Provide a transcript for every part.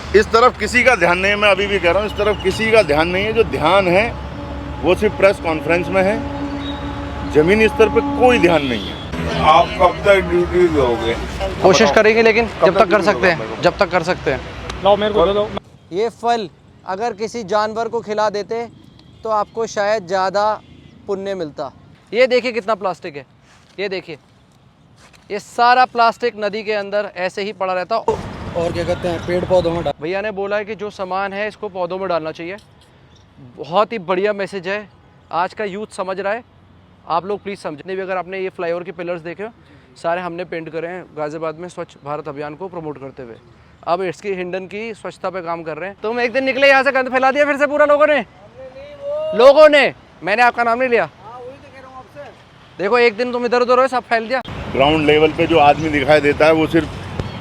इस तरफ किसी का ध्यान नहीं है, मैं अभी भी कह रहा हूँ, इस तरफ किसी का ध्यान नहीं है। जो ध्यान है वो सिर्फ प्रेस कॉन्फ्रेंस में है, जमीनी स्तर पे कोई ध्यान नहीं है। आप कब तक ड्यूटी दोगे? कोशिश करेंगे, लेकिन जब तक कर सकते हैं, जब तक कर सकते हैं। लाओ मेरे को दे दो। ये फल अगर किसी जानवर को खिला देते तो आपको शायद ज़्यादा पुण्य मिलता। ये देखिए कितना प्लास्टिक है, ये देखिए, ये सारा प्लास्टिक नदी के अंदर ऐसे ही पड़ा रहता। और क्या कहते हैं, पेड़ पौधों में भैया ने बोला है कि जो सामान है इसको पौधों में डालना चाहिए। बहुत ही बढ़िया मैसेज है, आज का यूथ समझ रहा है। आप लोग प्लीज़ समझने भी, अगर आपने ये फ्लाईओवर के पिलर्स देखे हो, सारे हमने पेंट करे हैं गाज़ियाबाद में स्वच्छ भारत अभियान को प्रमोट करते हुए। अब इसकी हिंडन की स्वच्छता पे काम कर रहे हैं। तुम एक दिन निकले यहाँ से, गंद फैला दिया फिर से पूरा लोगों ने। मैंने आपका नाम नहीं लिया। देखो एक दिन तुम इधर उधर हो, सब फैल दिया। ग्राउंड लेवल पे जो आदमी दिखाई देता है वो सिर्फ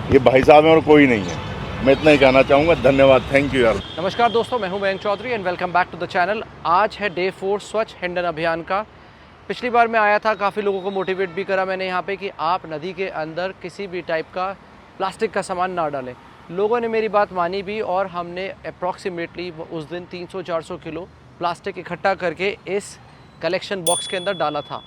ये भाई साहब हैं और कोई नहीं है। मैं इतना ही कहना चाहूँगा। धन्यवाद, थैंक यू यार। नमस्कार दोस्तों, मैं हूं Mayank Chaudhary and welcome back to the channel. आज है डे 4 स्वच्छ हिंडन अभियान का। पिछली बार मैं आया था, काफ़ी लोगों को मोटिवेट भी करा मैंने यहाँ पे कि आप नदी के अंदर किसी भी टाइप का प्लास्टिक का सामान ना डालें। लोगों ने मेरी बात मानी भी और हमने अप्रॉक्सीमेटली उस दिन 300-400 किलो प्लास्टिक इकट्ठा करके इस कलेक्शन बॉक्स के अंदर डाला था।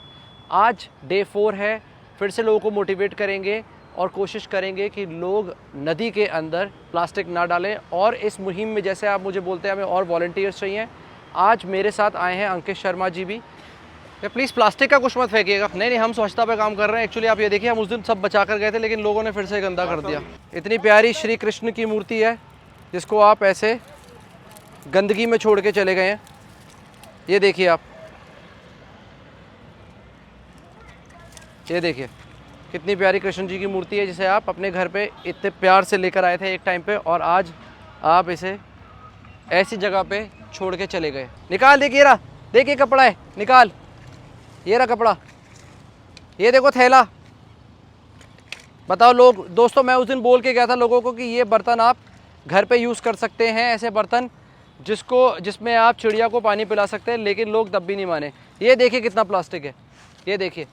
आज डे 4 है, फिर से लोगों को मोटिवेट करेंगे और कोशिश करेंगे कि लोग नदी के अंदर प्लास्टिक ना डालें। और इस मुहिम में, जैसे आप मुझे बोलते हैं हमें और वॉलंटियर्स चाहिए, आज मेरे साथ आए हैं अंकित शर्मा जी भी। प्लीज़ प्लास्टिक का कुछ मत फेंकिएगा। नहीं, हम स्वच्छता पे काम कर रहे हैं। एक्चुअली आप ये देखिए, हम उस दिन सब बचा कर गए थे, लेकिन लोगों ने फिर से गंदा कर दिया। इतनी प्यारी श्री कृष्ण की मूर्ति है जिसको आप ऐसे गंदगी में छोड़ के चले गए हैं। ये देखिए आप, ये देखिए कितनी प्यारी कृष्ण जी की मूर्ति है जिसे आप अपने घर पे इतने प्यार से लेकर आए थे एक टाइम पे, और आज आप इसे ऐसी जगह पे छोड़ के चले गए। निकाल, देखिए रहा, देखिए कपड़ा है, निकाल, ये रहा कपड़ा, ये देखो थैला। बताओ लोग, दोस्तों मैं उस दिन बोल के गया था लोगों को कि ये बर्तन आप घर पे यूज़ कर सकते हैं, ऐसे बर्तन जिसमें आप चिड़िया को पानी पिला सकते हैं, लेकिन लोग तब भी नहीं माने। ये देखिए कितना प्लास्टिक है, ये देखिए,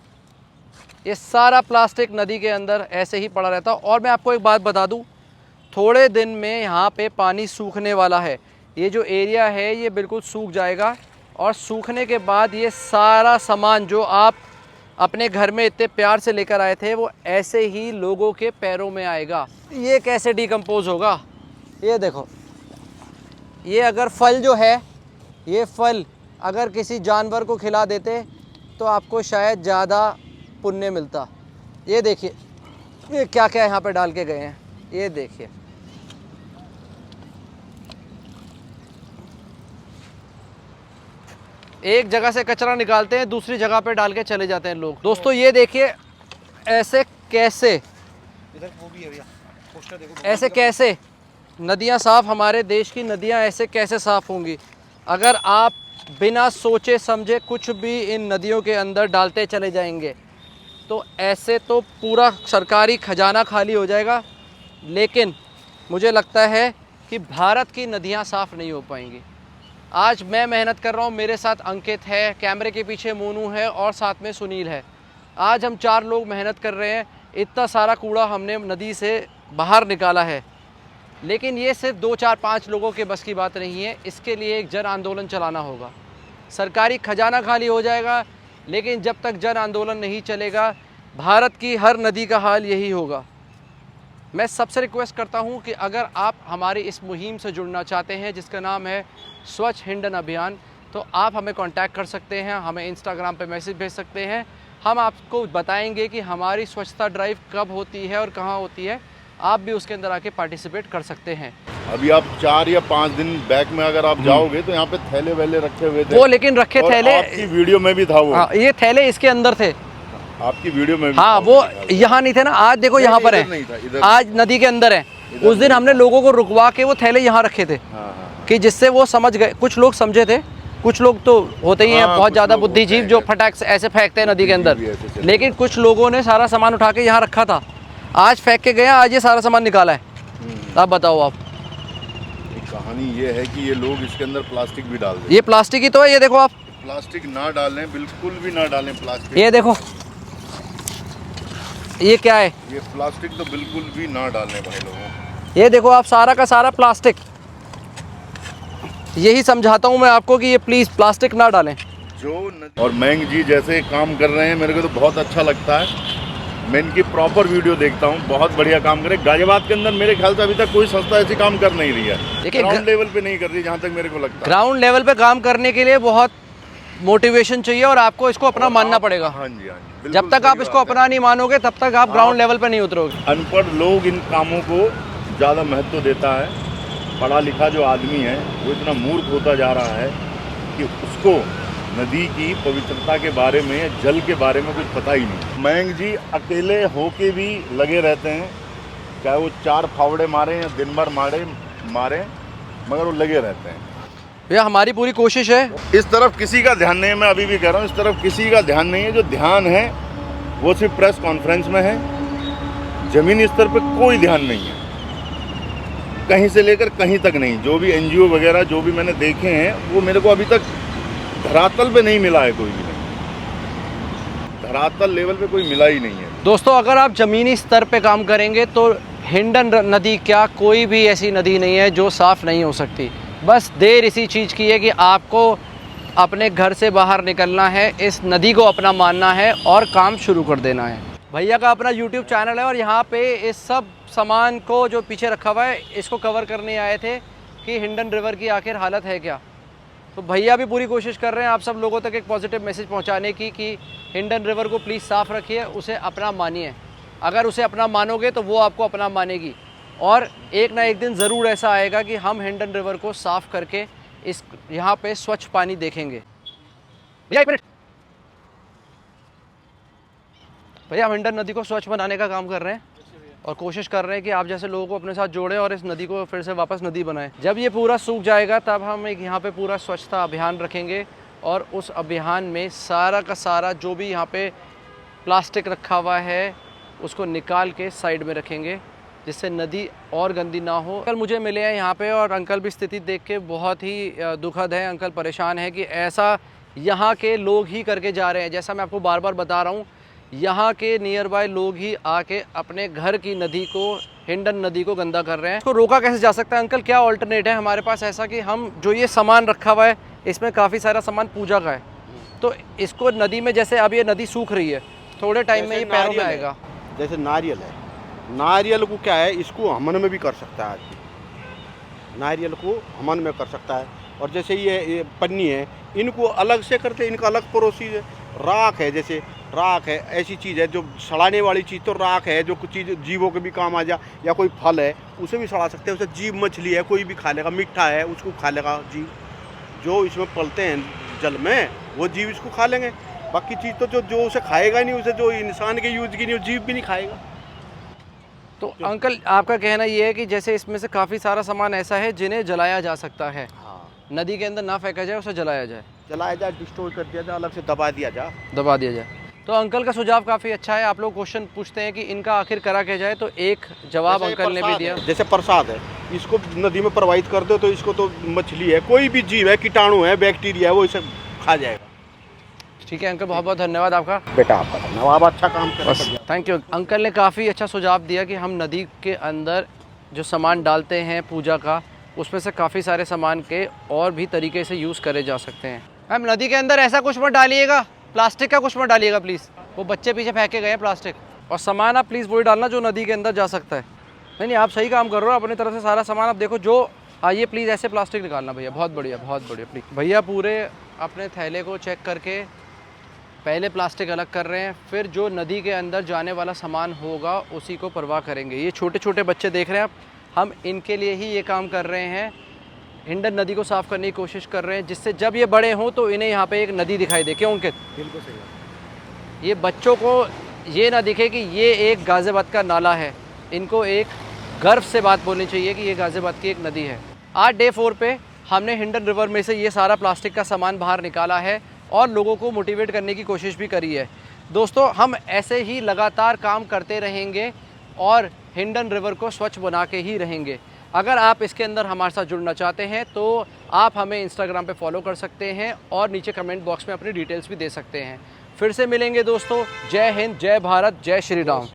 ये सारा प्लास्टिक नदी के अंदर ऐसे ही पड़ा रहता। और मैं आपको एक बात बता दूं, थोड़े दिन में यहाँ पे पानी सूखने वाला है। ये जो एरिया है ये बिल्कुल सूख जाएगा, और सूखने के बाद ये सारा सामान जो आप अपने घर में इतने प्यार से लेकर आए थे वो ऐसे ही लोगों के पैरों में आएगा। ये कैसे डिकम्पोज होगा? ये देखो, ये अगर फल जो है, ये फल अगर किसी जानवर को खिला देते तो आपको शायद ज़्यादा पुण्य मिलता। ये देखिए, ये क्या क्या यहाँ पे डाल के गए हैं, ये देखिए। एक जगह से कचरा निकालते हैं, दूसरी जगह पे डाल के चले जाते हैं लोग। दोस्तों ये देखिए, ऐसे कैसे, इधर वो भी है भैया, पोस्टर देखो। ऐसे कैसे नदियाँ साफ़, हमारे देश की नदियाँ ऐसे कैसे साफ़ होंगी अगर आप बिना सोचे समझे कुछ भी इन नदियों के अंदर डालते चले जाएंगे? तो ऐसे तो पूरा सरकारी खजाना खाली हो जाएगा। लेकिन मुझे लगता है कि भारत की नदियाँ साफ़ नहीं हो पाएंगी। आज मैं मेहनत कर रहा हूँ, मेरे साथ अंकित है, कैमरे के पीछे मोनू है और साथ में सुनील है। आज हम 4 लोग मेहनत कर रहे हैं। इतना सारा कूड़ा हमने नदी से बाहर निकाला है, लेकिन ये सिर्फ 2, 4, 5 लोगों के बस की बात नहीं है। इसके लिए एक जन आंदोलन चलाना होगा। सरकारी खजाना खाली हो जाएगा, लेकिन जब तक जन आंदोलन नहीं चलेगा भारत की हर नदी का हाल यही होगा। मैं सबसे रिक्वेस्ट करता हूं कि अगर आप हमारी इस मुहिम से जुड़ना चाहते हैं जिसका नाम है स्वच्छ हिंडन अभियान, तो आप हमें कांटेक्ट कर सकते हैं, हमें इंस्टाग्राम पे मैसेज भेज सकते हैं। हम आपको बताएंगे कि हमारी स्वच्छता ड्राइव कब होती है और कहाँ होती है। आप भी उसके अंदर आके पार्टिसिपेट कर सकते हैं। अभी आप 4 या 5 दिन बैक में अगर आप जाओगे तो यहाँ पे थैले वैले रखे हुए थे, वो लेकिन रखे और थैले आपकी वीडियो में भी था वो। हाँ, ये थैले इसके अंदर थे, आपकी वीडियो में भी हाँ, था वो यहाँ नहीं थे ना। आज देखो यहाँ पर नहीं था, है, इधर आज नदी के अंदर है। उस दिन हमने लोगों को रुकवा के वो थैले यहाँ रखे थे, कि जिससे वो समझ गए। कुछ लोग समझे थे, कुछ लोग तो होते ही हैं बहुत ज़्यादा बुद्धिजीव जो फटाक से ऐसे फेंकते हैं नदी के अंदर, लेकिन कुछ लोगों ने सारा सामान उठा के यहाँ रखा था, आज फेंक के गए, आज ये सारा सामान निकाला है। अब बताओ आप, कहानी ये है कि ये लोग इसके अंदर प्लास्टिक भी डाल देते। ये प्लास्टिक ही तो है। ये देखो आप, प्लास्टिक ना डालें, बिल्कुल भी ना डालें प्लास्टिक। ये देखो, ये क्या है? ये प्लास्टिक तो बिल्कुल भी ना डालें भाई लोगों। ये देखो आप सारा का सारा प्लास्टिक, यही समझाता हूँ मैं आपको कि ये प्लीज़ प्लास्टिक ना डालें। और मैंग जी जैसे काम कर रहे हैं मेरे को तो बहुत अच्छा लगता है। मैं इनकी प्रॉपर वीडियो देखता हूँ, बहुत बढ़िया काम करे। गाजियाबाद के अंदर मेरे ख्याल से अभी तक कोई संस्था ऐसी काम कर नहीं रही है, देखिए ग्राउंड लेवल पे नहीं कर रही जहाँ तक मेरे को लगता है। ग्राउंड लेवल पे काम करने के लिए बहुत मोटिवेशन चाहिए और आपको इसको अपना मानना पड़ेगा। हाँ जी, हाँ जी, जब तक आप इसको अपना नहीं मानोगे तब तक आप ग्राउंड लेवल पे नहीं उतरोगे। अनपढ़ लोग इन कामों को ज़्यादा महत्व देता है। पढ़ा लिखा जो आदमी है वो इतना मूर्ख होता जा रहा है कि उसको नदी की पवित्रता के बारे में, जल के बारे में कुछ पता ही नहीं। मयंक जी अकेले होके भी लगे रहते हैं, चाहे वो 4 फावड़े मारें या दिन भर मारें मगर वो लगे रहते हैं। भैया हमारी पूरी कोशिश है। इस तरफ किसी का ध्यान नहीं है, मैं अभी भी कह रहा हूँ, इस तरफ किसी का ध्यान नहीं है। जो ध्यान है वो सिर्फ प्रेस कॉन्फ्रेंस में है, ज़मीनी स्तर पे कोई ध्यान नहीं है, कहीं से लेकर कहीं तक नहीं। जो भी NGO वगैरह जो भी मैंने देखे हैं वो मेरे को अभी तक धरातल पे नहीं मिला है, कोई भी नहीं, धरातल लेवल पे कोई मिला ही नहीं है। दोस्तों अगर आप ज़मीनी स्तर पे काम करेंगे तो हिंडन नदी क्या, कोई भी ऐसी नदी नहीं है जो साफ़ नहीं हो सकती। बस देर इसी चीज़ की है कि आपको अपने घर से बाहर निकलना है, इस नदी को अपना मानना है और काम शुरू कर देना है। भैया का अपना YouTube चैनल है और यहाँ पे इस सब सामान को जो पीछे रखा हुआ है इसको कवर करने आए थे कि हिंडन रिवर की आखिर हालत है क्या। तो भैया भी पूरी कोशिश कर रहे हैं आप सब लोगों तक एक पॉजिटिव मैसेज पहुँचाने की कि हिंडन रिवर को प्लीज़ साफ़ रखिए, उसे अपना मानिए। अगर उसे अपना मानोगे तो वो आपको अपना मानेगी और एक ना एक दिन ज़रूर ऐसा आएगा कि हम हिंडन रिवर को साफ़ करके इस यहाँ पे स्वच्छ पानी देखेंगे। भैया 1 मिनट, भैया हम हिंडन नदी को स्वच्छ बनाने का काम कर रहे हैं और कोशिश कर रहे हैं कि आप जैसे लोगों को अपने साथ जोड़ें और इस नदी को फिर से वापस नदी बनाएं। जब ये पूरा सूख जाएगा तब हम एक यहाँ पे पूरा स्वच्छता अभियान रखेंगे और उस अभियान में सारा का सारा जो भी यहाँ पे प्लास्टिक रखा हुआ है उसको निकाल के साइड में रखेंगे जिससे नदी और गंदी ना हो। कल मुझे मिले हैं यहाँ पे और अंकल भी स्थिति देख के बहुत ही दुखद है। अंकल परेशान है कि ऐसा यहाँ के लोग ही करके जा रहे हैं। जैसा मैं आपको बार बार बता रहा हूँ, यहाँ के नियर बाय लोग ही आके अपने घर की नदी को, हिंडन नदी को गंदा कर रहे हैं। इसको रोका कैसे जा सकता है अंकल? क्या ऑल्टरनेट है हमारे पास ऐसा कि हम जो ये सामान रखा हुआ है इसमें काफ़ी सारा सामान पूजा का है, तो इसको नदी में, जैसे अब ये नदी सूख रही है, थोड़े टाइम में ये पैरों में आएगा। जैसे नारियल है, नारियल को क्या है, इसको हमन में भी कर सकता है आदमी, नारियल को हमन में कर सकता है। और जैसे ये पन्नी है, इनको अलग से करते हैं, इनका अलग प्रोसीज है। राख है, जैसे राख है, ऐसी चीज़ है जो सड़ाने वाली चीज़, तो राख है जो कुछ चीज़ जीवों के भी काम आ जा, या कोई फल है उसे भी सड़ा सकते हैं। उसे जीव मछली है कोई भी खा लेगा, मीठा है उसको खा लेगा जीव, जो इसमें पलते हैं जल में वो जीव इसको खा लेंगे। बाकी चीज़ तो जो उसे खाएगा नहीं, उसे जो इंसान के यूज की नहीं, वो जीव भी नहीं खाएगा। तो अंकल आपका कहना ये है कि जैसे इसमें से काफ़ी सारा सामान ऐसा है जिन्हें जलाया जा सकता है, हाँ, नदी के अंदर ना फेंका जाए, उसे जलाया जाए, जलाया जाए, डिस्ट्रॉय कर दिया जाए, अलग से दबा दिया जाए, दबा दिया जाए। तो अंकल का सुझाव काफ़ी अच्छा है। आप लोग क्वेश्चन पूछते हैं कि इनका आखिर करा के जाए, तो एक जवाब अंकल ने भी दिया। जैसे प्रसाद है, इसको नदी में प्रवाहित कर दो तो इसको तो मछली है, कोई भी जीव है, कीटाणु है, बैक्टीरिया है, वो इसे खा जाएगा। ठीक है अंकल, बहुत बहुत धन्यवाद आपका। बेटा आपका धन्यवाद, अच्छा काम कर। Thank you. अंकल ने काफ़ी अच्छा सुझाव दिया कि हम नदी के अंदर जो सामान डालते हैं पूजा का, उसमें से काफ़ी सारे सामान के और भी तरीके से यूज़ करे जा सकते हैं। मैम नदी के अंदर ऐसा कुछ मत डालिएगा, प्लास्टिक का कुछ मत डालिएगा प्लीज़। वो बच्चे पीछे फेंके गए हैं प्लास्टिक, और सामान आप प्लीज़ वही डालना जो नदी के अंदर जा सकता है। नहीं आप सही काम कर रहे हो, अपनी तरफ से सारा सामान आप देखो जो आइए, प्लीज़ ऐसे प्लास्टिक निकालना भैया, बहुत बढ़िया बहुत बढ़िया। प्लीज़ भैया पूरे अपने थैले को चेक करके पहले प्लास्टिक अलग कर रहे हैं, फिर जो नदी के अंदर जाने वाला सामान होगा उसी को परवाह करेंगे। ये छोटे छोटे बच्चे देख रहे हैं आप, हम इनके लिए ही ये काम कर रहे हैं। हिंडन नदी को साफ़ करने की कोशिश कर रहे हैं, जिससे जब ये बड़े हों तो इन्हें यहाँ पे एक नदी दिखाई दे। क्यों अंकित? बिल्कुल सही। ये बच्चों को ये ना दिखे कि ये एक गाज़ियाबाद का नाला है, इनको एक गर्व से बात बोलनी चाहिए कि ये गाज़ियाबाद की एक नदी है। आज डे 4 पे हमने हिंडन रिवर में से ये सारा प्लास्टिक का सामान बाहर निकाला है और लोगों को मोटिवेट करने की कोशिश भी करी है। दोस्तों हम ऐसे ही लगातार काम करते रहेंगे और हिंडन रिवर को स्वच्छ बना के ही रहेंगे। अगर आप इसके अंदर हमारे साथ जुड़ना चाहते हैं तो आप हमें इंस्टाग्राम पे फॉलो कर सकते हैं और नीचे कमेंट बॉक्स में अपनी डिटेल्स भी दे सकते हैं। फिर से मिलेंगे दोस्तों। जय हिंद, जय भारत, जय श्री राम।